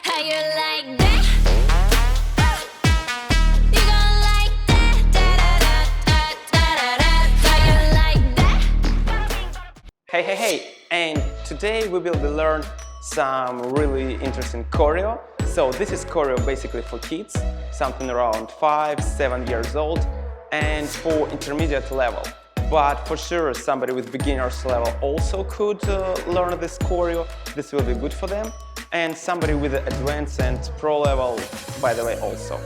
How you like that? You gon' like that? How you like that? Hey! And today we will be learn some really interesting choreo. So this is choreo basically for kids, something around 5-7 years old, and for intermediate level. But for sure somebody with beginners level also could learn this choreo. This will be good for them. And somebody with the advanced and pro level, by the way, also.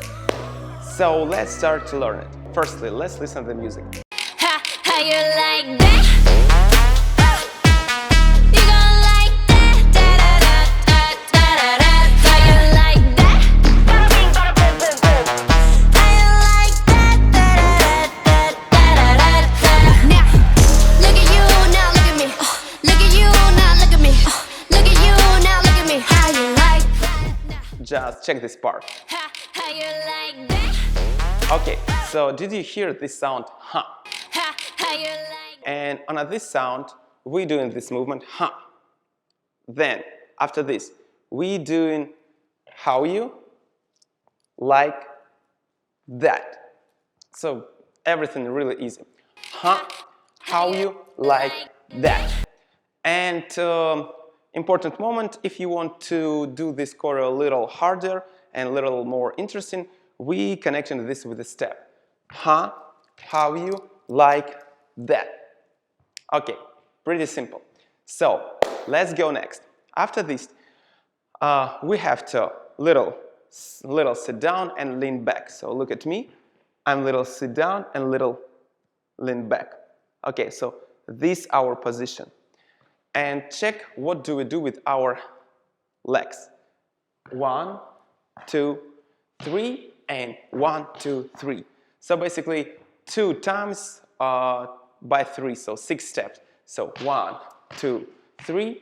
So let's start to learn it. Firstly, let's listen to the music. How you like that? You gon' like that? How you like that? How you like that? Now, look at you, now look at me. Look at you, now look at me. Look at you, now look at me. How you like that? Just check this part. How you like that? Okay, so did you hear this sound, huh? How you like that? And on this sound, we doing this movement, huh? Then, after this, we doing how you like that. So, everything really easy. Huh? How you like that. And important moment, if you want to do this choreo a little harder and a little more interesting, we connecting this with a step. Huh? How you like that. Okay, pretty simple. So let's go next. After this, we have to little sit down and lean back. So look at me. I'm little sit down and little lean back. Okay, so this our position. And check what do we do with our legs. 1, 2, 3, and 1, 2, 3. So basically 2 times by 3, so 6 steps. So 1, 2, 3,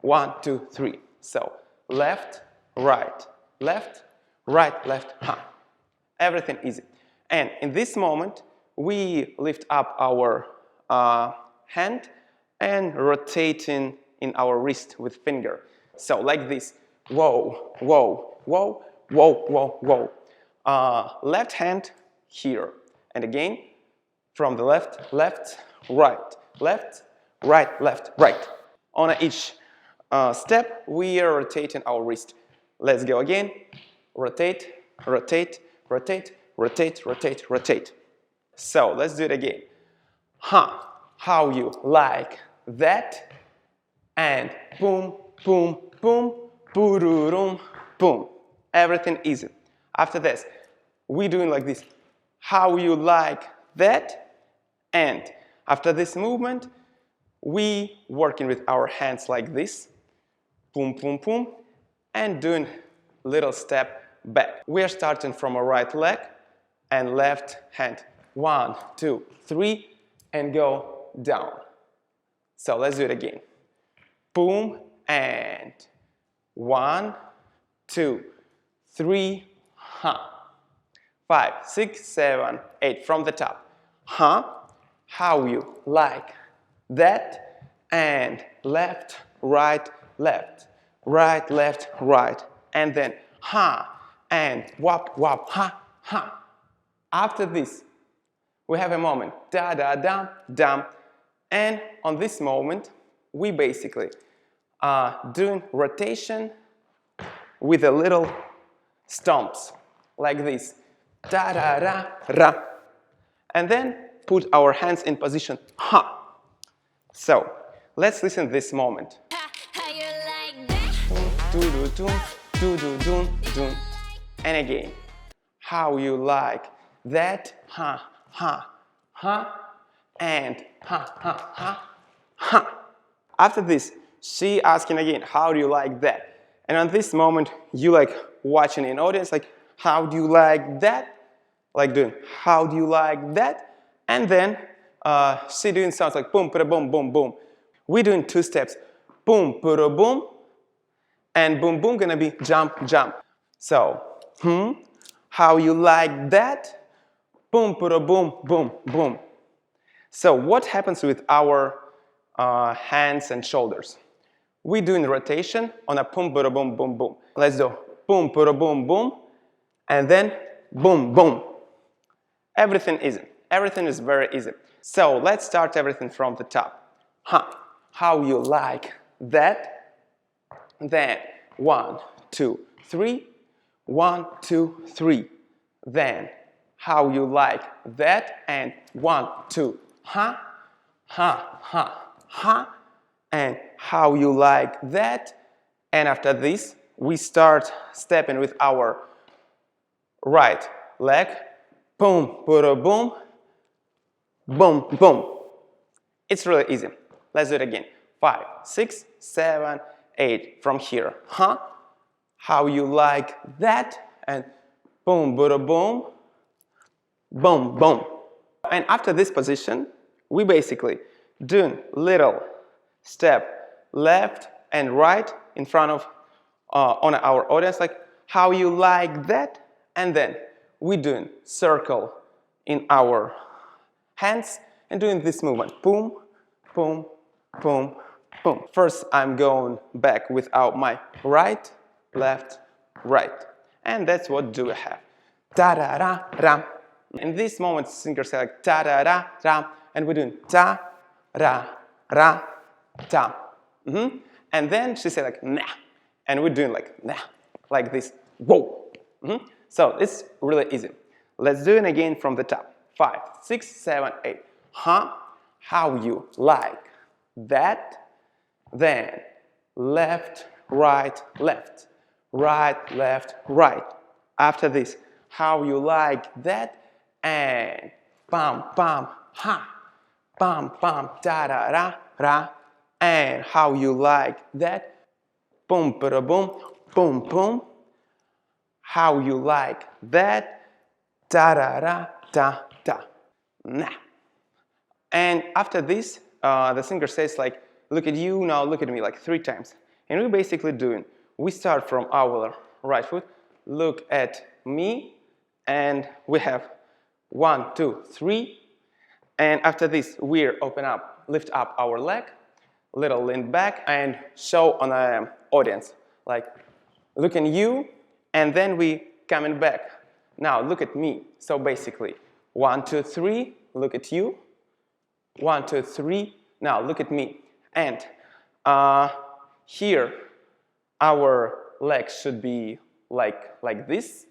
1, 2, 3. So left, right, left, huh. Everything easy. And in this moment, we lift up our hand and rotating in our wrist with finger. So like this. Whoa, whoa, whoa, whoa, whoa, whoa. Left hand here. And again, from the left, right, left, right. On each step, we are rotating our wrist. Let's go again. Rotate, rotate, rotate, rotate, rotate, rotate. So let's do it again. Huh, how you like that? And boom, boom, boom, boo-doo-dum, boom. Everything easy. After this, we doing like this. How you like that? And after this movement, we working with our hands like this. Boom, boom, boom. And doing little step back. We are starting from a right leg and left hand. 1, 2, 3, and go down. So let's do it again. Boom, and 1, 2, 3, huh. 5, 6, 7, 8 from the top. Huh? How you like that? And left, right, left, right, left, right. And then huh, and wop, wop, huh, huh. After this, we have a moment, da, da, dum, dum. And on this moment, we basically doing rotation with a little stomps, like this. Da, da, da, ra. And then put our hands in position, ha. So, let's listen to this moment. How you like that? Do-do-dum, do-do-dum, dum. And again. How you like that? Ha, ha, ha. And ha, ha, ha, ha. After this, she asking again, how do you like that? And on this moment, you like watching an audience, like, how do you like that? Like doing, how do you like that? And then she doing sounds like boom, pada, boom, boom, boom. We're doing 2 steps. Boom, pada, boom. And boom, boom gonna be jump, jump. So, how you like that? Boom, pada, boom, boom, boom. So what happens with our hands and shoulders? we're doing rotation on a boom, boom, boom, boom, boom. Let's do boom, boom, boom, boom, and then boom, boom. Everything easy. Everything is very easy. So let's start everything from the top. How you like that? Then 1, 2, 3. 1, 2, 3. Then how you like that? And 1, 2. Ha, ha, ha, ha. And how you like that? And after this, we start stepping with our right leg. Boom, boom, boom, boom, boom. It's really easy. Let's do it again. 5, 6, 7, 8. From here. How you like that? And boom, boom, boom, boom, boom. And after this position, we basically do little step left and right in front of on our audience, like how you like that, and then we doing circle in our hands and doing this movement. Boom, boom, boom, boom. First, I'm going back without my right, left, right. And that's what do we have. Ta-da-da-ram. In this moment, singers say like ta-da-da-ram, and we're doing ta-ra-ra-ta. And then she said like nah, and we're doing like nah, like this. Whoa. So it's really easy. Let's do it again from the top. 5, 6, 7, 8. How you like that? Then left, right, left. Right, left, right. After this, how you like that? And bam, bam, ha. Bam, bam, da, da, ra, ra. And how you like that? Boom, ba, boom, boom, boom. How you like that? Da, da, da, da, da. Nah. And after this, the singer says like, look at you, now look at me, like 3 times. And we're basically doing, we start from our right foot, look at me, and we have 1, 2, 3. And after this, we open up, lift up our leg, little lean back, and show on the audience, like look at you, and then we coming back. Now look at me. So basically, 1, 2, 3, look at you. 1, 2, 3. Now look at me. And here, our legs should be like this,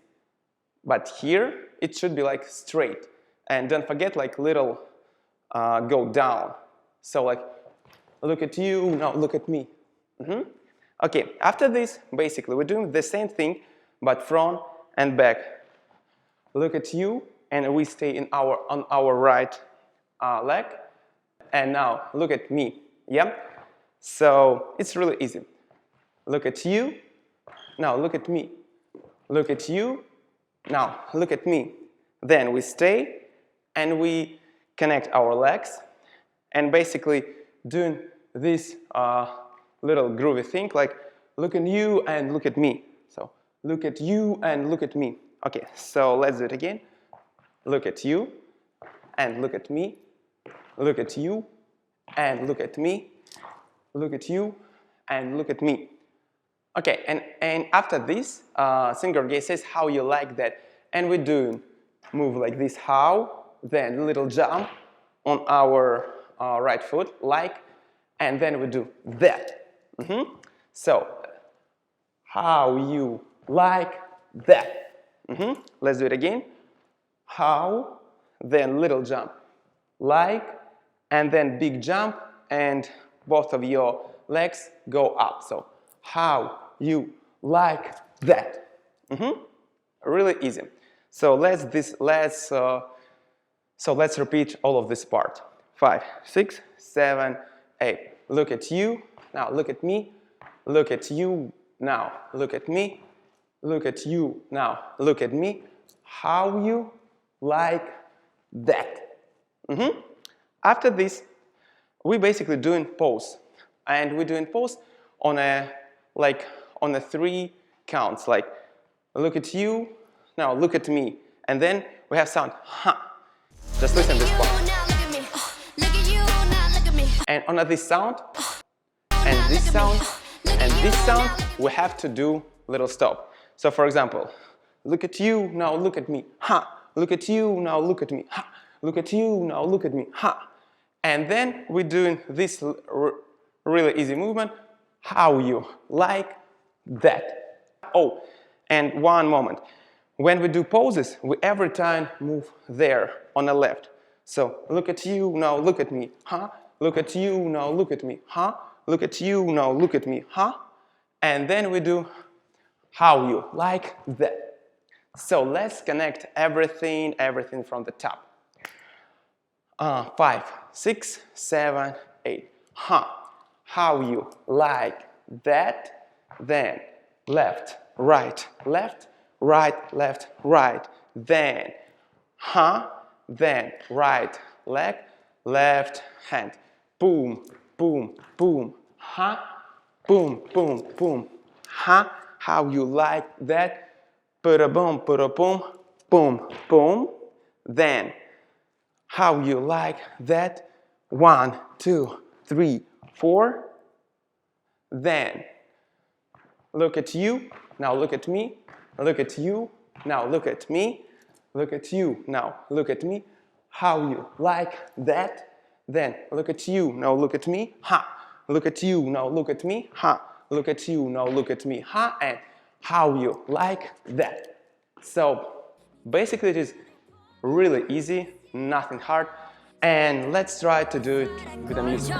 but here it should be like straight. And don't forget like little go down. So like look at you. Now look at me. Okay. After this, basically we're doing the same thing, but front and back. Look at you, and we stay on our right leg. And now look at me. Yeah. So it's really easy. Look at you. Now look at me. Look at you. Now look at me. Then we stay and we connect our legs and basically doing this little groovy thing like look at you and look at me. So look at you and look at me. Okay, so let's do it again. Look at you and look at me. Look at you and look at me. Look at you and look at me. Okay, and after this, singer Gay says how you like that. And we do move like this, how, then little jump on our right foot, like, and then we do that. So, how you like that. Let's do it again. How, then little jump, like, and then big jump, and both of your legs go up. So, how you like that. Really easy. So let's repeat all of this part. 5, 6, 7, 8. Look at you. Now look at me. Look at you. Now look at me. Look at you. Now look at me. How you like that. After this, we're basically doing pose, and we're doing pose on a 3 counts. Like look at you. Now look at me, and then we have sound ha. Just listen to this part. And on this sound, and this sound, this sound, we have to do little stop. So for example, look at you, now look at me, ha. Look at you, now look at me, ha. Look at you, now look at me, ha. And then we're doing this really easy movement, how you like that. Oh, and one moment. When we do poses, we every time move there on the left. So look at you, now look at me, huh? Look at you, now look at me, huh? Look at you, now look at me, huh? And then we do how you like that. So let's connect everything from the top. 5, 6, 7, 8. Huh. How you like that. Then left, right, left, left, right. Then huh. Then right leg, left hand. Boom, boom, boom. Huh. Boom, boom, boom. Huh. How you like that. Boom, boom, boom, boom. Then how you like that. 1, 2, 3, 4. Then look at you, now look at me. Look at you, now look at me. Look at you, now look at me. How you like that. Then look at you, now look at me. Ha. Look at you, now look at me. Ha. Look at you, now look at me. Ha. And how you like that. So basically it is really easy, nothing hard. And let's try to do it with the music.